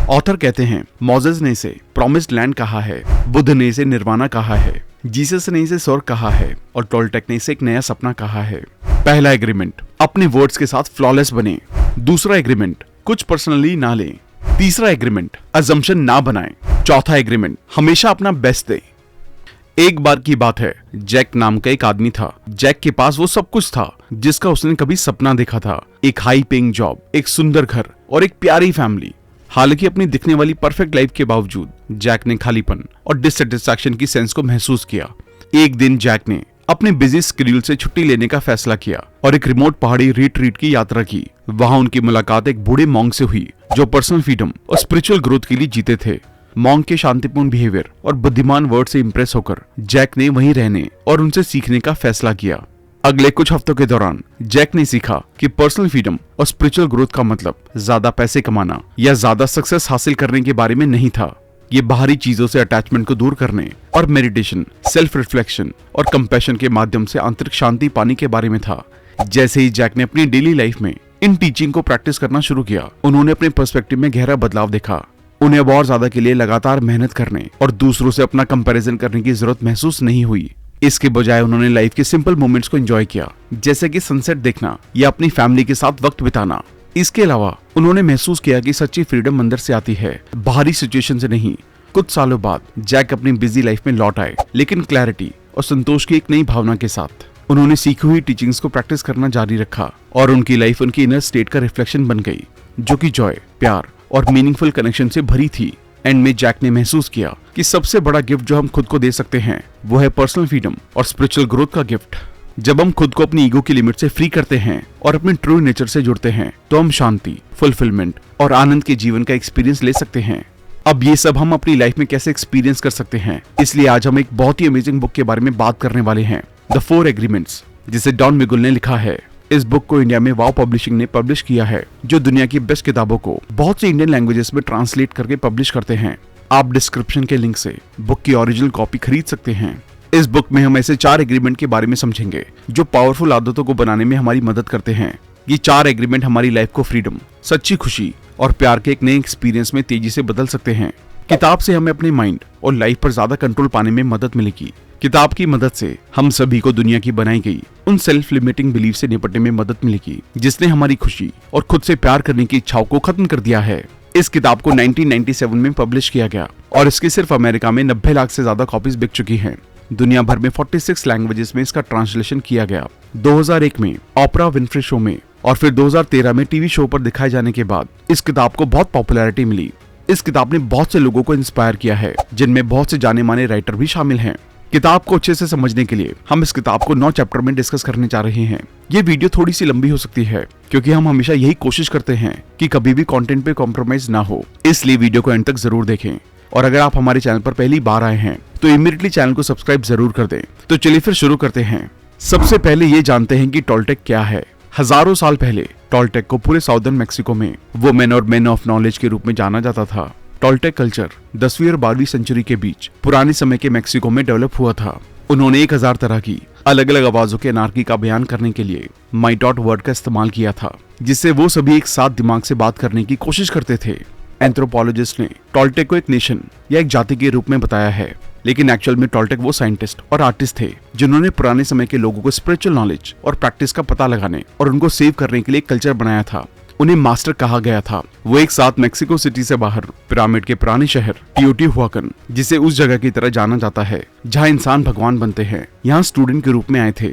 Author कहते हैं Moses ने इसे प्रॉमिस्ड लैंड कहा है, बुद्ध ने इसे निर्वाणा कहा है, जीसस ने इसे स्वर्ग कहा है और टोल्टेक ने इसे एक नया सपना कहा है। पहला एग्रीमेंट, अपने वर्ड्स के साथ फ्लॉलेस बने। दूसरा एग्रीमेंट, कुछ पर्सनली ना लें। तीसरा एग्रीमेंट, अजम्पशन ना बनाएं। चौथा एग्रीमेंट, हमेशा अपना बेस्ट दें। एक बार की बात है, जैक नाम का एक आदमी था। जैक के पास वो सब कुछ था जिसका उसने कभी सपना देखा था। एक हाई पेइंग जॉब, एक सुंदर घर और एक प्यारी फैमिली। हालांकि अपनी दिखने वाली परफेक्ट लाइफ के बावजूद जैक ने खालीपन और डिससेटिस्फैक्शन की सेंस को महसूस किया। एक दिन जैक ने अपने बिजी शेड्यूल से छुट्टी लेने का फैसला किया और एक रिमोट पहाड़ी रिट्रीट की यात्रा की। वहां उनकी मुलाकात एक बूढ़े मॉन्क से हुई जो पर्सनल फ्रीडम और स्पिरिचुअल ग्रोथ के लिए जीते थे। मॉन्क के शांतिपूर्ण बिहेवियर और बुद्धिमान वर्ड से इंप्रेस होकर जैक ने वहीं रहने और उनसे सीखने का फैसला किया। अगले कुछ हफ्तों के दौरान जैक ने सीखा कि पर्सनल फ्रीडम और स्पिरिचुअल ग्रोथ का मतलब ज्यादा पैसे कमाना या ज्यादा सक्सेस हासिल करने के बारे में नहीं था। ये बाहरी चीजों से अटैचमेंट को दूर करने और मेडिटेशन, सेल्फ रिफ्लेक्शन और कंपैशन के माध्यम से आंतरिक शांति पाने के बारे में था। जैसे ही जैक ने अपनी डेली लाइफ में इन टीचिंग को प्रैक्टिस करना शुरू किया, उन्होंने अपने पर्सपेक्टिव में गहरा बदलाव देखा। उन्हें अब और ज्यादा के लिए लगातार मेहनत करने और दूसरों से अपना कंपैरिजन करने की जरूरत महसूस नहीं हुई। इसके बजाय उन्होंने लाइफ के सिंपल मोमेंट्स को एंजॉय किया, जैसे कि सनसेट देखना या अपनी फैमिली के साथ वक्त बिताना। इसके अलावा उन्होंने महसूस किया कि सच्ची फ्रीडम अंदर से आती है, बाहरी सिचुएशन से नहीं। कुछ सालों बाद जैक अपनी बिजी लाइफ में लौट आए, लेकिन क्लैरिटी और संतोष की एक नई भावना के साथ। उन्होंने सीखी हुई टीचिंग्स को प्रैक्टिस करना जारी रखा और उनकी लाइफ उनकी इनर स्टेट का रिफ्लेक्शन बन गई, जो कि जॉय, प्यार और मीनिंगफुल कनेक्शन से भरी थी। एंड में जैक ने महसूस किया कि सबसे बड़ा गिफ्ट जो हम खुद को दे सकते हैं वो है पर्सनल फ्रीडम और स्पिरिचुअल ग्रोथ का गिफ्ट। जब हम खुद को अपनी ईगो की लिमिट से फ्री करते हैं और अपने ट्रू नेचर से जुड़ते हैं तो हम शांति, फुलफिलमेंट और आनंद के जीवन का एक्सपीरियंस ले सकते हैं। अब ये सब हम अपनी लाइफ में कैसे एक्सपीरियंस कर सकते हैं, इसलिए आज हम एक बहुत ही अमेजिंग बुक के बारे में बात करने वाले हैं, द 4 एग्रीमेंट्स, जिसे डॉन मिगुल ने लिखा है। इस बुक को इंडिया में वाव पब्लिशिंग ने पब्लिश किया है, जो दुनिया की बेस्ट किताबों को बहुत सी इंडियन लैंग्वेजेस में ट्रांसलेट करके पब्लिश करते हैं। आप डिस्क्रिप्शन के लिंक से बुक की ओरिजिनल कॉपी खरीद सकते हैं। इस बुक में हम ऐसे 4 एग्रीमेंट के बारे में समझेंगे जो पावरफुल आदतों को बनाने में हमारी मदद करते हैं। ये 4 एग्रीमेंट हमारी लाइफ को फ्रीडम, सच्ची खुशी और प्यार के एक नए एक्सपीरियंस में तेजी से बदल सकते हैं। किताब से हमें अपने माइंड और लाइफ पर ज्यादा कंट्रोल पाने में मदद मिलेगी। किताब की मदद से हम सभी को दुनिया की बनाई गई उन सेल्फ लिमिटिंग बिलीफ से निपटने में मदद मिलेगी जिसने हमारी खुशी और खुद से प्यार करने की इच्छाओं को खत्म कर दिया है। इस किताब को 1997 में पब्लिश किया गया और इसकी सिर्फ अमेरिका में 90 लाख से ज्यादा कॉपीज बिक चुकी हैं। दुनिया भर में 46 लैंग्वेजेस में इसका ट्रांसलेशन किया गया। 2001 में ऑपरा विनफ्रे शो में और फिर 2013 में टीवी शो पर दिखाए जाने के बाद इस किताब को बहुत पॉपुलैरिटी मिली। इस किताब ने बहुत से लोगों को इंस्पायर किया है, जिनमें बहुत से जाने माने राइटर भी शामिल हैं। किताब को अच्छे से समझने के लिए हम इस किताब को 9 चैप्टर में डिस्कस करने जा रहे हैं। ये वीडियो थोड़ी सी लंबी हो सकती है क्योंकि हम हमेशा यही कोशिश करते हैं कि कभी भी कंटेंट पे कॉम्प्रोमाइज ना हो, इसलिए वीडियो को एंड तक जरूर देखें। और अगर आप हमारे चैनल पर पहली बार आए हैं तो इमीडिएटली चैनल को सब्सक्राइब जरूर कर दें। तो चलिए फिर शुरू करते हैं। सबसे पहले ये जानते हैं कि टोल्टेक क्या है। हजारों साल पहले टोल्टेक को पूरे साउदर्न मैक्सिको में वुमेन और मेन ऑफ नॉलेज के रूप में जाना जाता था। टोल्टेक कल्चर 10वीं और 12वीं सेंचुरी के बीच पुराने समय के मैक्सिको में डेवलप हुआ था। उन्होंने 1000 तरह की अलग अलग आवाजों के अनार्की का बयान करने के लिए माइटॉट वर्ड का इस्तेमाल किया था, जिससे वो सभी एक साथ दिमाग से बात करने की कोशिश करते थे। एंथ्रोपोलॉजिस्ट ने टोल्टेक को एक नेशन या एक जाति के रूप में बताया है, लेकिन एक्चुअल में टोल्टेक वो साइंटिस्ट और आर्टिस्ट थे जिन्होंने पुराने समय के लोगों को स्पिरिचुअल नॉलेज और प्रैक्टिस का पता लगाने और उनको सेव करने के लिए कल्चर बनाया था। उन्हें मास्टर कहा गया था। वो एक साथ मेक्सिको सिटी से बाहर पिरामिड के पुराने शहर टियोटिहुआकन, जिसे उस जगह की तरह जाना जाता है जहाँ इंसान भगवान बनते हैं, यहाँ स्टूडेंट के रूप में आए थे।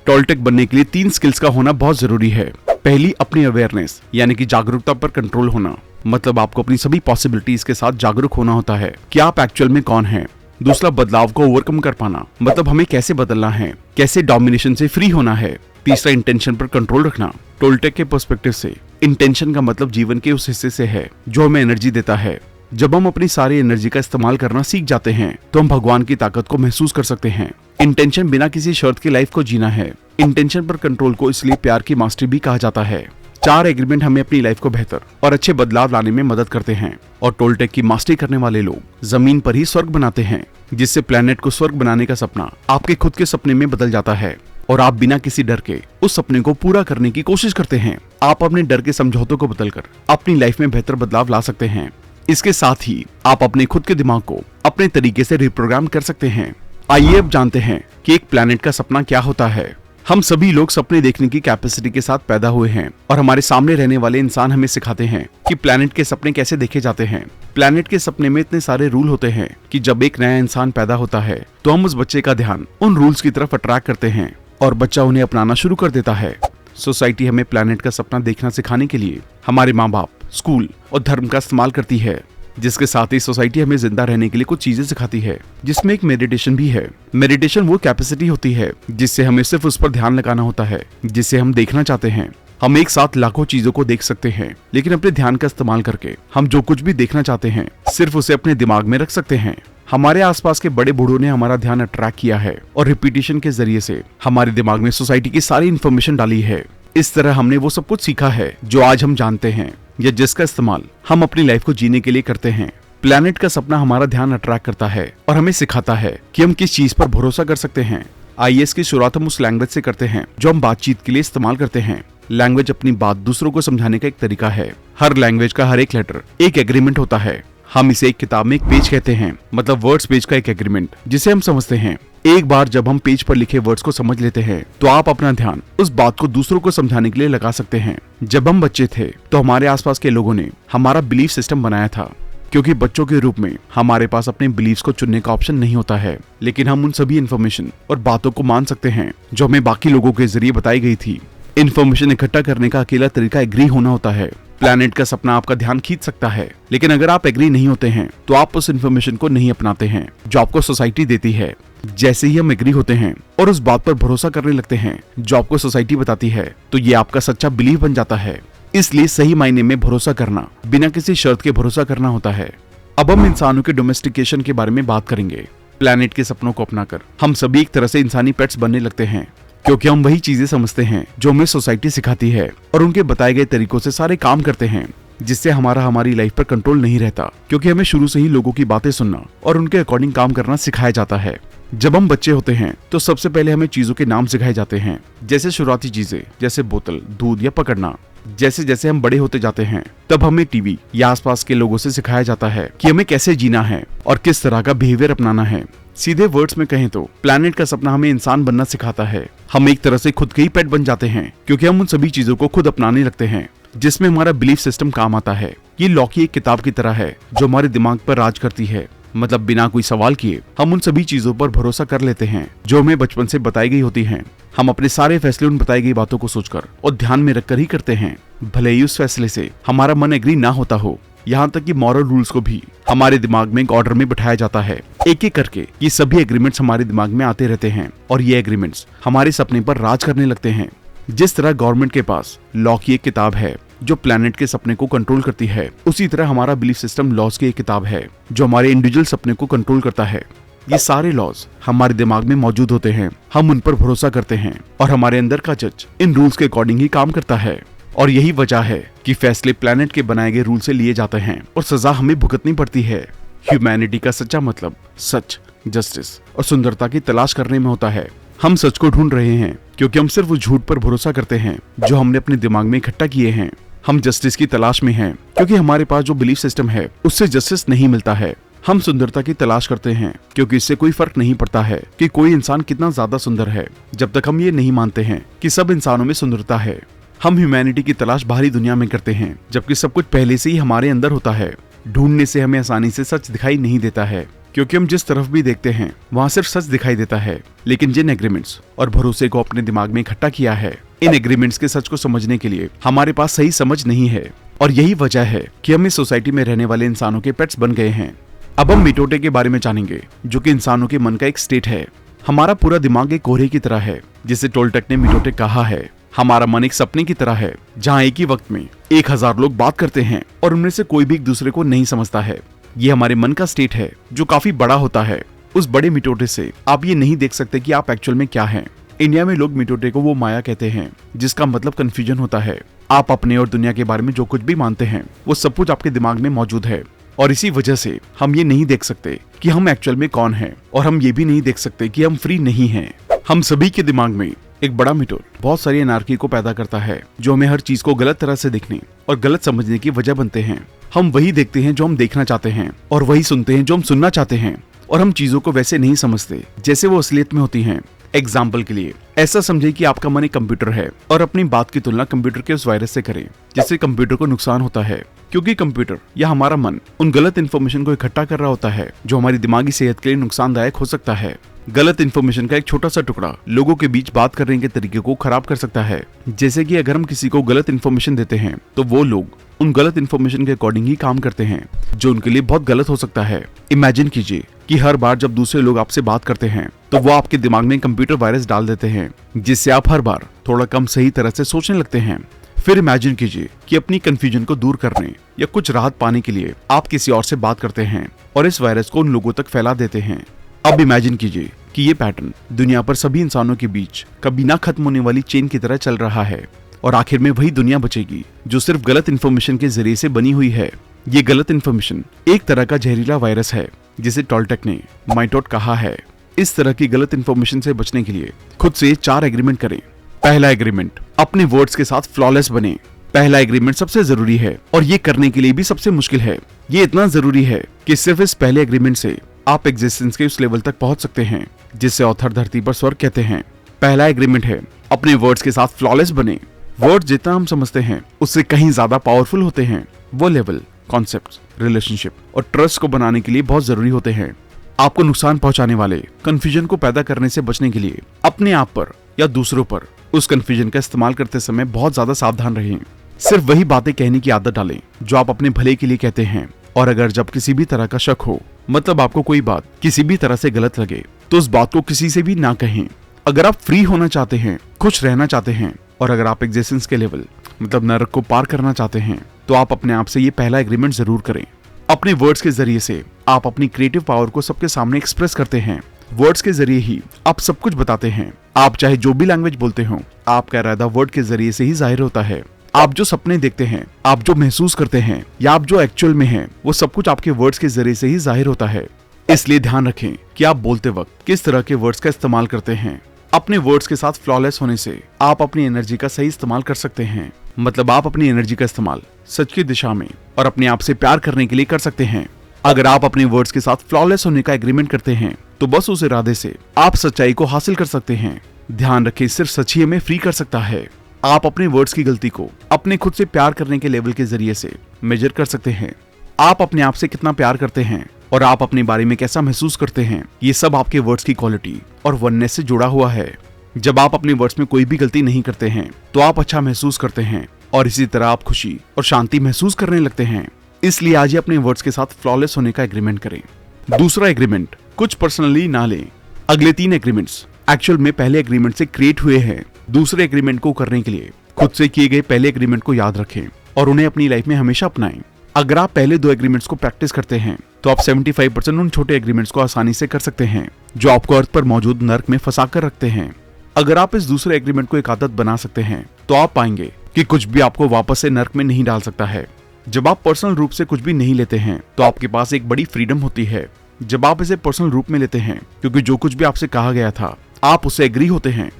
टोल्टेक बनने के लिए 3 स्किल्स का होना बहुत जरूरी है। पहली, अपनी अवेयरनेस यानी कि जागरूकता पर कंट्रोल होना, मतलब आपको अपनी सभी पॉसिबिलिटीज के साथ जागरूक होना होता है कि आप एक्चुअल में कौन है। दूसरा, बदलाव को ओवरकम कर पाना, मतलब हमें कैसे बदलना है, कैसे डोमिनेशन से फ्री होना है। तीसरा, इंटेंशन पर कंट्रोल रखना। टोल्टेक के पर्सपेक्टिव से इंटेंशन का मतलब जीवन के उस हिस्से से है जो हमें एनर्जी देता है। जब हम अपनी सारी एनर्जी का इस्तेमाल करना सीख जाते हैं तो हम भगवान की ताकत को महसूस कर सकते हैं। इंटेंशन बिना किसी शर्त की लाइफ को जीना है। इंटेंशन पर कंट्रोल को इसलिए प्यार की मास्टरी भी कहा जाता है। 4 एग्रीमेंट हमें अपनी लाइफ को बेहतर और अच्छे बदलाव लाने में मदद करते हैं और टोल्टेक की मास्टरी करने वाले लोग जमीन पर ही स्वर्ग बनाते हैं, जिससे प्लेनेट को स्वर्ग बनाने का सपना आपके खुद के सपने में बदल जाता है और आप बिना किसी डर के उस सपने को पूरा करने की कोशिश करते हैं। आप अपने डर के समझौतों को बदलकर अपनी लाइफ में बेहतर बदलाव ला सकते हैं। इसके साथ ही आप अपने खुद के दिमाग को अपने तरीके से रिप्रोग्राम कर सकते हैं। आइए अब जानते हैं कि एक प्लैनेट का सपना क्या होता है। हम सभी लोग सपने देखने की कैपेसिटी के साथ पैदा हुए हैं और हमारे सामने रहने वाले इंसान हमें सिखाते हैं कि प्लैनेट के सपने कैसे देखे जाते हैं। प्लैनेट के सपने में इतने सारे रूल होते हैं कि जब एक नया इंसान पैदा होता है तो हम उस बच्चे का ध्यान उन रूल्स की तरफ अट्रैक्ट करते हैं और बच्चा उन्हें अपनाना शुरू कर देता है। सोसाइटी हमें प्लैनेट का सपना देखना सिखाने के लिए हमारे माँ बाप, स्कूल और धर्म का इस्तेमाल करती है, जिसके साथ ही सोसाइटी हमें जिंदा रहने के लिए कुछ चीजें सिखाती है, जिसमें एक मेडिटेशन भी है। मेडिटेशन वो कैपेसिटी होती है जिससे हमें सिर्फ उस पर ध्यान लगाना होता है जिसे हम देखना चाहते हैं। हम एक साथ लाखों चीजों को देख सकते हैं, लेकिन अपने ध्यान का इस्तेमाल करके हम जो कुछ भी देखना चाहते हैं सिर्फ उसे अपने दिमाग में रख सकते हैं। हमारे आसपास के बड़े बूढ़ों ने हमारा ध्यान अट्रैक्ट किया है और रिपीटिशन के जरिए से हमारे दिमाग में सोसाइटी की सारी इन्फॉर्मेशन डाली है। इस तरह हमने वो सब कुछ सीखा है जो आज हम जानते हैं या जिसका इस्तेमाल हम अपनी लाइफ को जीने के लिए करते हैं। प्लैनेट का सपना हमारा ध्यान अट्रैक्ट करता है और हमें सिखाता है कि हम किस चीज पर भरोसा कर सकते हैं। आइए इसकी शुरुआत हम उस लैंग्वेज से करते हैं जो हम बातचीत के लिए इस्तेमाल करते हैं। लैंग्वेज अपनी बात दूसरों को समझाने का एक तरीका है। हर लैंग्वेज का हर एक लेटर एक एग्रीमेंट होता है। हम इसे एक किताब में एक पेज कहते हैं, मतलब वर्ड्स पेज का एक एग्रीमेंट जिसे हम समझते हैं। एक बार जब हम पेज पर लिखे वर्ड्स को समझ लेते हैं तो आप अपना ध्यान उस बात को दूसरों को समझाने के लिए लगा सकते हैं। जब हम बच्चे थे तो हमारे आसपास के लोगों ने हमारा बिलीफ सिस्टम बनाया था, क्योंकि बच्चों के रूप में हमारे पास अपने बिलीफ्स को चुनने का ऑप्शन नहीं होता है, लेकिन हम उन सभी इन्फॉर्मेशन और बातों को मान सकते हैं जो हमें बाकी लोगों के जरिए बताई गई थी। इन्फॉर्मेशन इकट्ठा करने का अकेला तरीका एग्री होना होता है। प्लैनेट का सपना आपका ध्यान खींच सकता है, लेकिन अगर आप एग्री नहीं होते हैं तो आप उस इन्फॉर्मेशन को नहीं अपनाते हैं जो आपको सोसाइटी देती है। जैसे ही हम एग्री होते हैं और उस बात पर भरोसा करने लगते हैं जो आपको सोसाइटी बताती है, तो ये आपका सच्चा बिलीफ बन जाता है। इसलिए सही मायने में भरोसा करना बिना किसी शर्त के भरोसा करना होता है। अब हम इंसानों के डोमेस्टिकेशन के बारे में बात करेंगे। प्लैनेट के सपनों को अपनाकर हम सभी एक तरह से इंसानी पेट्स बनने लगते हैं, क्योंकि हम वही चीजें समझते हैं जो हमें सोसाइटी सिखाती है और उनके बताए गए तरीकों से सारे काम करते हैं, जिससे हमारी लाइफ पर कंट्रोल नहीं रहता, क्योंकि हमें शुरू से ही लोगों की बातें सुनना और उनके अकॉर्डिंग काम करना सिखाया जाता है। जब हम बच्चे होते हैं तो सबसे पहले हमें चीजों के नाम सिखाए जाते हैं, जैसे शुरुआती चीजें जैसे बोतल, दूध या पकड़ना। जैसे जैसे हम बड़े होते जाते हैं तब हमें टीवी या आसपास के लोगों से सिखाया जाता है कि हमें कैसे जीना है और किस तरह का बिहेवियर अपनाना है। सीधे वर्ड्स में कहें तो प्लैनेट का सपना हमें इंसान बनना सिखाता है। हम एक तरह से खुद के ही पेट बन जाते हैं, क्योंकि हम उन सभी चीजों को खुद अपनाने लगते हैं जिसमें हमारा बिलीफ सिस्टम काम आता है। ये लॉ की एक किताब की तरह है जो हमारे दिमाग पर राज करती है। मतलब बिना कोई सवाल किए हम उन सभी चीजों पर भरोसा कर लेते हैं जो हमें बचपन से बताई गई होती हैं। हम अपने सारे फैसले उन बताई गई बातों को सोचकर और ध्यान में रखकर ही करते हैं, भले ही उस फैसले से हमारा मन एग्री ना होता हो। यहाँ तक कि मॉरल रूल्स को भी हमारे दिमाग में एक ऑर्डर में बिठाया जाता है। एक एक करके ये सभी एग्रीमेंट्स हमारे दिमाग में आते रहते हैं और ये एग्रीमेंट्स हमारे सपने पर राज करने लगते हैं। जिस तरह गवर्नमेंट के पास लॉ की एक किताब है जो प्लैनेट के सपने को कंट्रोल करती है, उसी तरह हमारा बिलीफ सिस्टम लॉज की एक किताब है जो हमारे इंडिविजुअल सपने को कंट्रोल करता है। ये सारे लॉज हमारे दिमाग में मौजूद होते हैं, हम उन पर भरोसा करते हैं और हमारे अंदर का जज इन रूल्स के अकॉर्डिंग ही काम करता है। और यही वजह है कि फैसले प्लैनेट के बनाए गए रूल से लिए जाते हैं और सजा हमें भुगतनी पड़ती है। ह्यूमैनिटी का सच्चा मतलब सच, जस्टिस और सुंदरता की तलाश करने में होता है। हम सच को ढूंढ रहे हैं क्योंकि हम सिर्फ उस झूठ पर भरोसा करते हैं जो हमने अपने दिमाग में इकट्ठा किए हैं। हम जस्टिस की तलाश में हैं क्योंकि हमारे पास जो बिलीफ सिस्टम है उससे जस्टिस नहीं मिलता है। हम सुंदरता की तलाश करते हैं क्योंकि इससे कोई फर्क नहीं पड़ता है कि कोई इंसान कितना ज्यादा सुंदर है, जब तक हम ये नहीं मानते हैं कि सब इंसानों में सुंदरता है। हम ह्यूमैनिटी की तलाश बाहरी दुनिया में करते हैं, जबकि सब कुछ पहले से ही हमारे अंदर होता है। ढूंढने से हमें आसानी से सच दिखाई नहीं देता है, क्योंकि हम जिस तरफ भी देखते हैं वहाँ सिर्फ सच दिखाई देता है। लेकिन जिन एग्रीमेंट्स और भरोसे को अपने दिमाग में इकट्ठा किया है, इन एग्रीमेंट्स के सच को समझने के लिए हमारे पास सही समझ नहीं है। और यही वजह है कि हम इस सोसाइटी में रहने वाले इंसानों के पेट्स बन गए हैं। अब हम मिटोटे के बारे में जानेंगे, जो कि इंसानों के मन का एक स्टेट है। हमारा पूरा दिमाग एक कोहरे की तरह है, जिसे टोल्टेक ने मिटोटे कहा है। हमारा मन एक सपने की तरह है, जहाँ एक ही वक्त में 1000 लोग बात करते हैं और उनमें से कोई भी एक दूसरे को नहीं समझता है। ये हमारे मन का स्टेट है जो काफी बड़ा होता है। उस बड़े मिटोटे से आप ये नहीं देख सकते कि आप एक्चुअल में क्या हैं। इंडिया में लोग मिटोटे को वो माया कहते हैं, जिसका मतलब कंफ्यूजन होता है। आप अपने और दुनिया के बारे में जो कुछ भी मानते हैं वो सब कुछ आपके दिमाग में मौजूद है, और इसी वजह से हम ये नहीं देख सकते कि हम एक्चुअल में कौन हैं, और हम ये भी नहीं देख सकते कि हम फ्री नहीं हैं। हम सभी के दिमाग में एक बड़ा मिटोल बहुत सारी एनार्की को पैदा करता है, जो हमें हर चीज को गलत तरह से देखने और गलत समझने की वजह बनते हैं। हम वही देखते हैं जो हम देखना चाहते हैं, और वही सुनते हैं जो हम सुनना चाहते हैं, और हम चीजों को वैसे नहीं समझते जैसे वो असलियत में होती हैं। एग्जाम्पल के लिए ऐसा समझे कि आपका मन एक कंप्यूटर है और अपनी बात की तुलना कंप्यूटर के उस वायरस से करें जिससे कंप्यूटर को नुकसान होता है, क्योंकि कंप्यूटर या हमारा मन उन गलत इन्फॉर्मेशन को इकट्ठा कर रहा होता है जो हमारी दिमागी सेहत के लिए नुकसानदायक हो सकता है। गलत इन्फॉर्मेशन का एक छोटा सा टुकड़ा लोगों के बीच बात करने के तरीके को खराब कर सकता है। जैसे कि अगर हम किसी को गलत इन्फॉर्मेशन देते हैं तो वो लोग उन गलत इन्फॉर्मेशन के अकॉर्डिंग ही काम करते हैं, जो उनके लिए बहुत गलत हो सकता है। इमेजिन कीजिए कि हर बार जब दूसरे लोग आपसे बात करते हैं तो वो आपके दिमाग में कंप्यूटर वायरस डाल देते हैं, जिससे आप हर बार थोड़ा कम सही तरह से सोचने लगते हैं। फिर इमेजिन कीजिए कि अपनी कंफ्यूजन को दूर करने या कुछ राहत पाने के लिए आप किसी और से बात करते हैं और इस वायरस को उन लोगों तक फैला देते हैं। अब इमेजिन कीजिए कि ये पैटर्न दुनिया पर सभी इंसानों के बीच कभी ना खत्म होने वाली चेन की तरह चल रहा है, और आखिर में वही दुनिया बचेगी जो सिर्फ गलत इन्फॉर्मेशन के जरिए से बनी हुई है। ये गलत इन्फॉर्मेशन एक तरह का जहरीला वायरस है जिसे टॉलटेक ने माइटोट कहा है। इस तरह की गलत इन्फॉर्मेशन से बचने के लिए खुद से 4 एग्रीमेंट करें। पहला एग्रीमेंट, अपने वर्ड्स के साथ फ्लॉलेस बने। पहला एग्रीमेंट सबसे जरूरी है और ये करने के लिए भी सबसे मुश्किल है। ये इतना जरूरी है कि सिर्फ इस पहले एग्रीमेंट से आप एग्जिस्टेंस के उस लेवल तक पहुंच सकते हैं जिससे ऑथर धरती पर स्वर्ग कहते हैं। पहला एग्रीमेंट है अपने वर्ड्स के साथ फ्लॉलेस बने। वर्ड जितना हम समझते हैं उससे कहीं ज्यादा पावरफुल होते हैं। वो लेवल, कॉन्सेप्ट्स, रिलेशनशिप और ट्रस्ट को बनाने के लिए बहुत जरूरी होते हैं। आपको नुकसान पहुंचाने वाले कंफ्यूजन को पैदा करने से बचने के लिए अपने आप पर या दूसरों पर उस कंफ्यूजन का इस्तेमाल करते समय बहुत ज्यादा सावधान रहें। सिर्फ वही बातें कहने की आदत डालें जो आप अपने भले के लिए कहते हैं, और अगर जब किसी भी तरह का शक हो, मतलब आपको कोई बात किसी भी तरह से गलत लगे, तो उस बात को किसी से भी ना कहें। अगर आप फ्री होना चाहते हैं, खुश रहना चाहते हैं, और अगर आप एग्जिस्टेंस के लेवल मतलब नरक को पार करना चाहते हैं, तो आप अपने आप से ये पहला एग्रीमेंट जरूर करें। अपने वर्ड्स के जरिए से आप अपनी क्रिएटिव पावर को सबके सामने एक्सप्रेस करते हैं। वर्ड्स के जरिए ही आप सब कुछ बताते हैं। आप चाहे जो भी लैंग्वेज बोलते हो, आपका इरादा वर्ड के जरिए से ही जाहिर होता है। आप जो सपने देखते हैं, आप जो महसूस करते हैं, या आप जो एक्चुअल में हैं, वो सब कुछ आपके वर्ड्स के जरिए से ही जाहिर होता है। इसलिए ध्यान रखें कि आप बोलते वक्त किस तरह के वर्ड्स का इस्तेमाल करते हैं। अपने वर्ड्स के साथ फ्लॉलेस होने से आप अपनी एनर्जी का सही इस्तेमाल कर सकते हैं। मतलब आप अपनी एनर्जी का इस्तेमाल सच की दिशा में और अपने आप से प्यार करने के लिए कर सकते हैं। अगर आप अपने वर्ड्स के साथ फ्लॉलेस होने का एग्रीमेंट करते हैं, तो बस उस इरादे से आप सच्चाई को हासिल कर सकते हैं। ध्यान रखें, सिर्फ सच ही हमें फ्री कर सकता है। आप अपने वर्ड्स की गलती को अपने खुद से प्यार करने के लेवल के जरिए से मेजर कर सकते हैं। आप अपने आप से कितना प्यार करते हैं और आप अपने बारे में कैसा महसूस करते हैं, ये सब आपके वर्ड्स की क्वालिटी और वननेस से जुड़ा हुआ है। जब आप अपने वर्ड्स में कोई भी गलती नहीं करते हैं, तो आप अच्छा महसूस करते हैं, और इसी तरह आप खुशी और शांति महसूस करने लगते हैं। इसलिए आज ही अपने वर्ड्स के साथ फ्लॉलेस होने का एग्रीमेंट करें। दूसरा एग्रीमेंट, कुछ पर्सनली ना लें। अगले 3 एग्रीमेंट्स एक्चुअल में पहले एग्रीमेंट से क्रिएट हुए हैं। दूसरे एग्रीमेंट को करने के लिए खुद से किए गए पहले एग्रीमेंट को याद रखें और उन्हें अपनी लाइफ में हमेशा अपनाएं। अगर आप पहले 2 एग्रीमेंट्स को प्रैक्टिस करते हैं, तो आप 75% उन छोटे एग्रीमेंट्स को आसानी से कर सकते हैं जो आपको अर्थ पर मौजूद नर्क में फंसा कर रखते हैं। अगर आप इस दूसरे एग्रीमेंट को एक आदत बना सकते हैं, तो आप पाएंगे कि कुछ भी आपको वापस से नर्क में नहीं डाल सकता है। जब आप पर्सनल रूप से कुछ भी नहीं लेते हैं, तो आपके पास एक बड़ी फ्रीडम होती है। जब आप इसे पर्सनल रूप में लेते हैं, क्योंकि जो कुछ भी आपसे कहा गया था आप उससे एग्री होते हैं,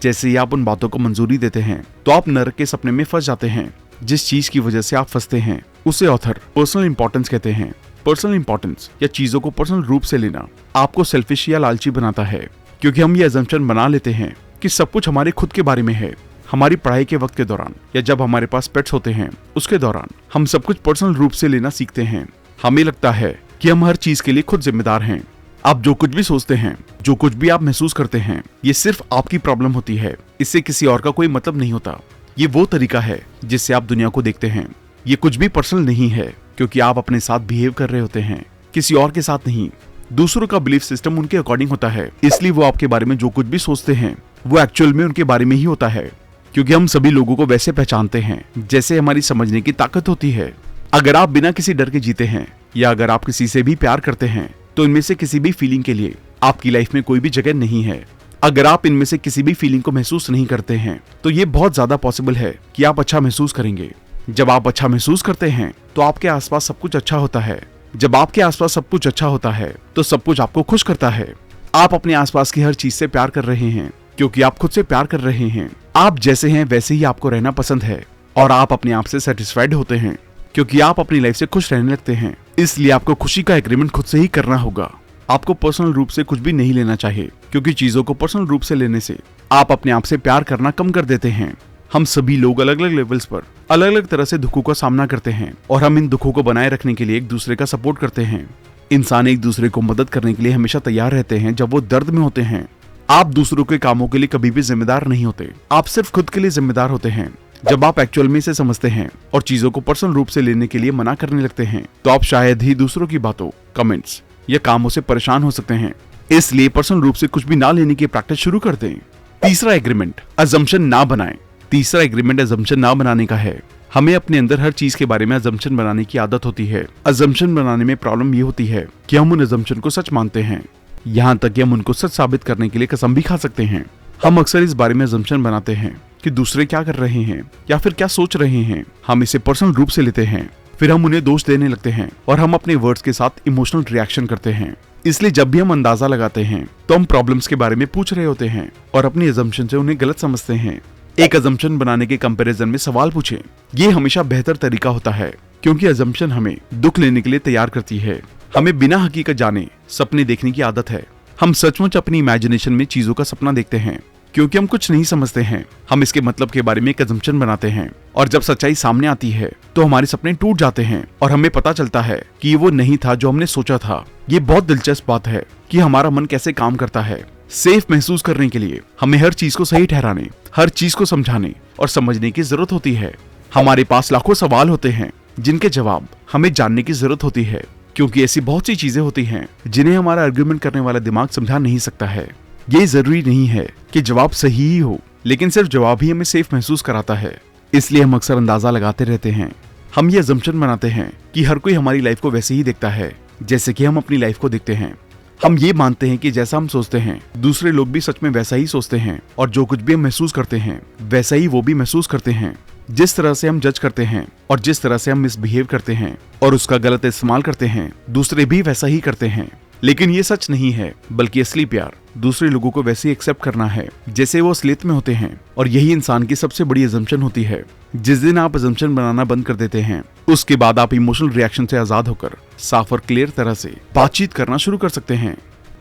जैसे ही आप उन बातों को मंजूरी देते हैं, तो आप नरक के सपने में फंस जाते हैं। जिस चीज की वजह से आप फंसते हैं उसे ऑथर पर्सनल इंपॉर्टेंस कहते हैं। पर्सनल इंपॉर्टेंस या चीजों को पर्सनल रूप से लेना आपको सेल्फिश या लालची बनाता है, क्योंकि हम ये अजम्पशन बना लेते हैं कि सब कुछ हमारे खुद के बारे में है। हमारी पढ़ाई के वक्त के दौरान या जब हमारे पास पेट्स होते हैं, उसके दौरान हम सब कुछ पर्सनल रूप से लेना सीखते हैं। हमें लगता है कि हम हर चीज के लिए खुद जिम्मेदार हैं। आप जो कुछ भी सोचते हैं, जो कुछ भी आप महसूस करते हैं, ये सिर्फ आपकी प्रॉब्लम होती है। इससे किसी और का कोई मतलब नहीं होता। ये वो तरीका है जिससे आप दुनिया को देखते हैं। ये कुछ भी पर्सनल नहीं है, क्योंकि आप अपने साथ बिहेव कर रहे होते हैं, किसी और के साथ नहीं। दूसरों का बिलीफ सिस्टम उनके अकॉर्डिंग होता है, इसलिए वो आपके बारे में जो कुछ भी सोचते हैं वो एक्चुअल में उनके बारे में ही होता है। क्योंकि हम सभी लोगों को वैसे पहचानते हैं जैसे हमारी समझने की ताकत होती है। अगर आप बिना किसी डर के जीते हैं, या अगर आप किसी से भी प्यार करते हैं, तो इनमें से किसी भी फीलिंग के लिए आपकी लाइफ में कोई भी जगह नहीं है। अगर आप इनमें से किसी भी फीलिंग को महसूस नहीं करते हैं, तो ये बहुत ज्यादा पॉसिबल है कि आप अच्छा महसूस करेंगे। जब आप अच्छा महसूस करते हैं, तो आपके आसपास सब कुछ अच्छा होता है। जब आपके आसपास सब कुछ अच्छा होता है, तो सब कुछ आपको खुश करता है। आप अपने आसपास की हर चीज से प्यार कर रहे हैं, क्योंकि आप खुद से प्यार कर रहे हैं। आप जैसे हैं वैसे ही आपको रहना पसंद है और आप अपने आप से सेटिस्फाइड होते हैं क्योंकि आप अपनी लाइफ से खुश रहने लगते हैं। इसलिए आपको खुशी का एग्रीमेंट खुद से ही करना होगा। आपको पर्सनल रूप से कुछ भी नहीं लेना चाहिए क्योंकि चीजों को पर्सनल रूप से लेने से आप अपने आप से प्यार करना कम कर देते हैं। हम सभी लोग अलग अलग लेवल्स पर अलग अलग तरह से दुखों का सामना करते हैं और हम इन दुखों को बनाए रखने के लिए एक दूसरे का सपोर्ट करते हैं। इंसान एक दूसरे को मदद करने के लिए हमेशा तैयार रहते हैं जब वो दर्द में होते हैं। आप दूसरों के कामों के लिए कभी भी जिम्मेदार नहीं होते, आप सिर्फ खुद के लिए जिम्मेदार होते हैं। जब आप एक्चुअल में इसे समझते हैं और चीजों को पर्सनल रूप से लेने के लिए मना करने लगते हैं तो आप शायद ही दूसरों की बातों, कमेंट्स या कामों से परेशान हो सकते हैं। इसलिए पर्सनल रूप से कुछ भी ना लेने की प्रैक्टिस शुरू कर दें। तीसरा एग्रीमेंट, अजम्पशन ना बनाएं। तीसरा एग्रीमेंट अजम्पशन ना बनाने का है। हमें अपने अंदर हर चीज के बारे में अजम्पशन बनाने की आदत होती है। अजम्पशन बनाने में प्रॉब्लम ये होती है कि हम उन अजम्पशन को सच मानते हैं, यहाँ तक कि हम उनको सच साबित करने के लिए कसम भी खा सकते हैं। हम अक्सर इस बारे में अजम्पशन बनाते हैं कि दूसरे क्या कर रहे हैं या फिर क्या सोच रहे हैं। हम इसे पर्सनल रूप से लेते हैं, फिर हम उन्हें दोष देने लगते हैं और हम अपने वर्ड्स के साथ इमोशनल रिएक्शन करते हैं। इसलिए जब भी हम अंदाजा लगाते हैं तो हम प्रॉब्लम्स के बारे में पूछ रहे होते हैं और अपनी अजम्पशन से उन्हें गलत समझते हैं। एक अजम्पशन बनाने के कंपैरिजन में सवाल पूछें। ये हमेशा बेहतर तरीका होता है क्योंकि अजम्पशन हमें दुख लेने के लिए तैयार करती है। हमें बिना हकीकत जाने सपने देखने की आदत है। हम सचमुच अपनी इमेजिनेशन में चीजों का सपना देखते हैं क्योंकि हम कुछ नहीं समझते हैं। हम इसके मतलब के बारे में एक अजम्पशन बनाते हैं और जब सच्चाई सामने आती है तो हमारे सपने टूट जाते हैं और हमें पता चलता है कि वो नहीं था जो हमने सोचा था। ये बहुत दिलचस्प बात है कि हमारा मन कैसे काम करता है। सेफ महसूस करने के लिए हमें हर चीज को सही ठहराने, हर चीज को समझाने और समझने की जरूरत होती है। हमारे पास लाखों सवाल होते हैं जिनके जवाब हमें जानने की जरूरत होती है क्योंकि ऐसी बहुत सी चीजें होती हैं जिन्हें हमारा आर्गुमेंट करने वाला दिमाग समझा नहीं सकता है। ये जरूरी नहीं है कि जवाब सही ही हो, लेकिन सिर्फ जवाब ही हमें सेफ महसूस कराता है। इसलिए हम अक्सर अंदाजा लगाते रहते हैं। हम ये अजम्पशन बनाते हैं कि हर कोई हमारी लाइफ को वैसे ही देखता है जैसे कि हम अपनी लाइफ को देखते हैं। हम ये मानते हैं कि जैसा हम सोचते हैं दूसरे लोग भी सच में वैसा ही सोचते हैं और जो कुछ भी हम महसूस करते हैं वैसा ही वो भी महसूस करते हैं। जिस तरह से हम जज करते हैं और जिस तरह से हम मिसबिहेव करते हैं और उसका गलत इस्तेमाल करते हैं दूसरे भी वैसा ही करते हैं। लेकिन ये सच नहीं है, बल्कि असली प्यार दूसरे लोगों को वैसे ही एक्सेप्ट करना है जैसे वो असलियत में होते हैं। और यही इंसान की सबसे बड़ी अजम्पशन होती है। जिस दिन आप अजम्पशन बनाना बंद कर देते हैं उसके बाद आप इमोशनल रिएक्शन से आजाद होकर साफ और क्लियर तरह से बातचीत करना शुरू कर सकते हैं।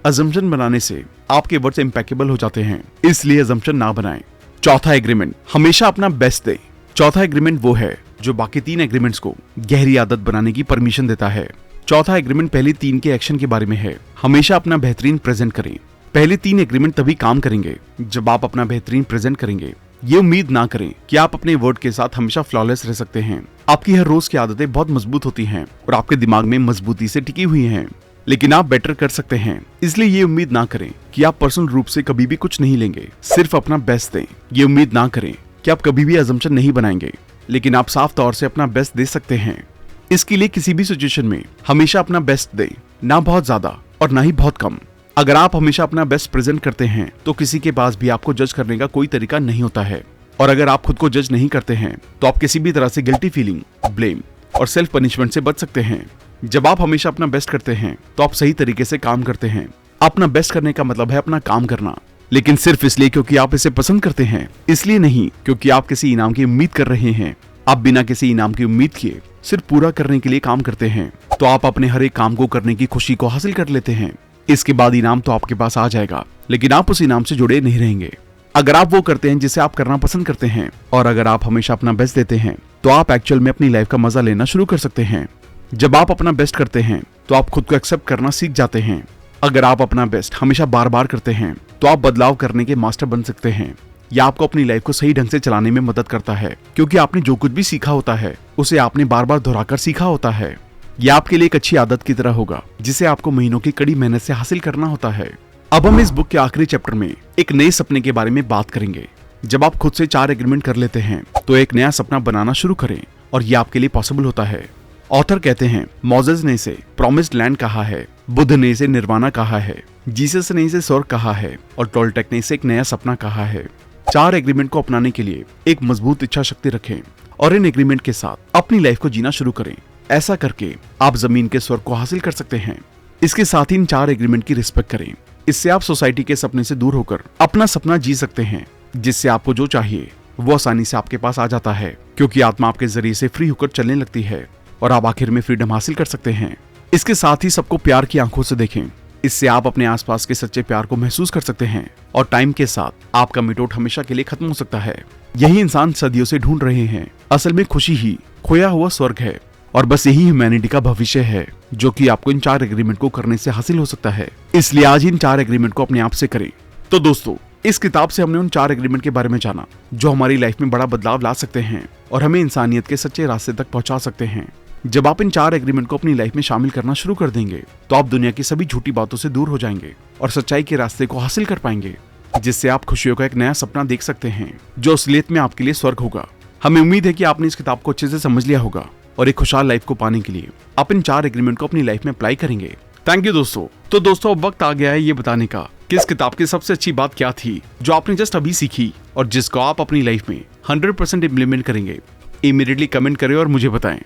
अजम्पशन बनाने से आपके वर्ड्स इम्पेक्केबल हो जाते हैं, इसलिए अजम्पशन ना बनाएं। चौथा एग्रीमेंट, हमेशा अपना बेस्ट दें। चौथा एग्रीमेंट वो है जो बाकी 3 एग्रीमेंट्स को गहरी आदत बनाने की परमिशन देता है। चौथा एग्रीमेंट पहले 3 के एक्शन के बारे में है। हमेशा अपना बेहतरीन प्रेजेंट करें। पहले 3 एग्रीमेंट तभी काम करेंगे जब आप अपना बेहतरीन प्रेजेंट करेंगे। ये उम्मीद ना करें कि आप अपने वर्ड के साथ हमेशा फ्लॉलेस रह सकते हैं। आपकी हर रोज की आदतें बहुत मजबूत होती हैं और आपके दिमाग में मजबूती से टिकी हुई हैं, लेकिन आप बेटर कर सकते हैं। इसलिए ये उम्मीद ना करें कि आप पर्सनल रूप से कभी भी कुछ नहीं लेंगे, सिर्फ अपना बेस्ट दें। ये उम्मीद ना करें कि आप कभी भी अजम्पशन नहीं बनाएंगे, लेकिन आप साफ तौर से अपना बेस्ट दे सकते हैं। इसके लिए किसी भी सिचुएशन में हमेशा अपना बेस्ट दें, ना बहुत ज्यादा और ना ही बहुत कम। अगर आप हमेशा अपना बेस्ट प्रेजेंट करते हैं तो किसी के पास भी आपको जज करने का कोई तरीका नहीं होता है। और अगर आप खुद को जज नहीं करते हैं तो आप किसी भी तरह से गिल्टी फीलिंग, ब्लेम और सेल्फ पनिशमेंट से बच सकते हैं। जब आप हमेशा अपना बेस्ट करते हैं तो आप सही तरीके से काम करते हैं। अपना बेस्ट करने का मतलब है अपना काम करना, लेकिन सिर्फ इसलिए क्योंकि आप इसे पसंद करते हैं, इसलिए नहीं क्योंकि आप किसी इनाम की उम्मीद कर रहे हैं। आप बिना किसी इनाम की उम्मीद किए सिर्फ पूरा करने के लिए काम करते हैं, तो आप अपने हर एक काम को करने की खुशी को हासिल कर लेते हैं। इसके बाद इनाम तो आपके पास आ जाएगा, लेकिन आप उस इनाम से जुड़े नहीं रहेंगे। अगर आप वो करते हैं जिसे आप करना पसंद करते हैं और अगर आप हमेशा अपना बेस्ट देते हैं तो आप एक्चुअल में अपनी लाइफ का मजा लेना शुरू कर सकते हैं। जब आप अपना बेस्ट करते हैं तो आप खुद को एक्सेप्ट करना सीख जाते हैं। अगर आप अपना बेस्ट हमेशा बार बार करते हैं तो आप बदलाव करने के मास्टर बन सकते हैं। यह आपको अपनी लाइफ को सही ढंग से चलाने में मदद करता है, क्योंकि आपने जो कुछ भी सीखा होता है उसे आपने बार बार दोहराकर सीखा होता है। यह आपके लिए एक अच्छी आदत की तरह होगा जिसे आपको महीनों की कड़ी मेहनत से हासिल करना होता है। अब हम इस बुक के आखिरी चैप्टर में एक नए सपने के बारे में बात करेंगे। जब आप खुद से 4 एग्रीमेंट कर लेते हैं तो एक नया सपना बनाना शुरू करें और यह आपके लिए पॉसिबल होता है। ऑथर कहते हैं, मोजेस ने इसे प्रॉमिस्ड लैंड कहा है, बुद्ध ने इसे निर्वाणा कहा है, जीसस ने इसे स्वर्ग कहा है और टोल्टेक ने इसे एक नया सपना कहा है। 4 एग्रीमेंट को अपनाने के लिए एक मजबूत इच्छा शक्ति रखें और इन एग्रीमेंट के साथ अपनी लाइफ को जीना शुरू करें। ऐसा करके आप जमीन के स्वर्ग को हासिल कर सकते हैं। इसके साथ ही इन 4 एग्रीमेंट की रिस्पेक्ट करें। इससे आप सोसाइटी के सपने से दूर होकर अपना सपना जी सकते हैं, जिससे आपको जो चाहिए वो आसानी से आपके पास आ जाता है, क्योंकि आत्मा आपके जरिए से फ्री होकर चलने लगती है और आप आखिर में फ्रीडम हासिल कर सकते हैं। इसके साथ ही सबको प्यार की आंखों से देखें, इससे आप अपने आसपास के सच्चे प्यार को महसूस कर सकते हैं और टाइम के साथ आपका मिटोट हमेशा के लिए खत्म हो सकता है। यही इंसान सदियों से ढूंढ रहे हैं। असल में खुशी ही खोया हुआ स्वर्ग है और बस यही ह्यूमैनिटी का भविष्य है, जो कि आपको इन 4 एग्रीमेंट को करने से हासिल हो सकता है। इसलिए आज इन 4 एग्रीमेंट को अपने आप से करें। तो दोस्तों, इस किताब से हमने उन 4 एग्रीमेंट के बारे में जाना जो हमारी लाइफ में बड़ा बदलाव ला सकते हैं और हमें इंसानियत के सच्चे रास्ते तक पहुंचा सकते हैं। जब आप इन 4 एग्रीमेंट को अपनी लाइफ में शामिल करना शुरू कर देंगे तो आप दुनिया की सभी झूठी बातों से दूर हो जाएंगे और सच्चाई के रास्ते को हासिल कर पाएंगे, जिससे आप खुशियों का एक नया सपना देख सकते हैं जो असलियत में आपके लिए स्वर्ग होगा। हमें उम्मीद है कि आपने इस किताब को अच्छे से समझ लिया होगा और एक खुशहाल लाइफ को पाने के लिए आप इन 4 एग्रीमेंट को अपनी लाइफ में अप्लाई करेंगे। थैंक यू दोस्तों। तो दोस्तों, अब वक्त आ गया है ये बताने का कि इस किताब की सबसे अच्छी बात क्या थी जो आपने जस्ट अभी सीखी और जिसको आप अपनी लाइफ में 100% इम्प्लीमेंट करेंगे। इमीडिएटली कमेंट करें और मुझे बताएं।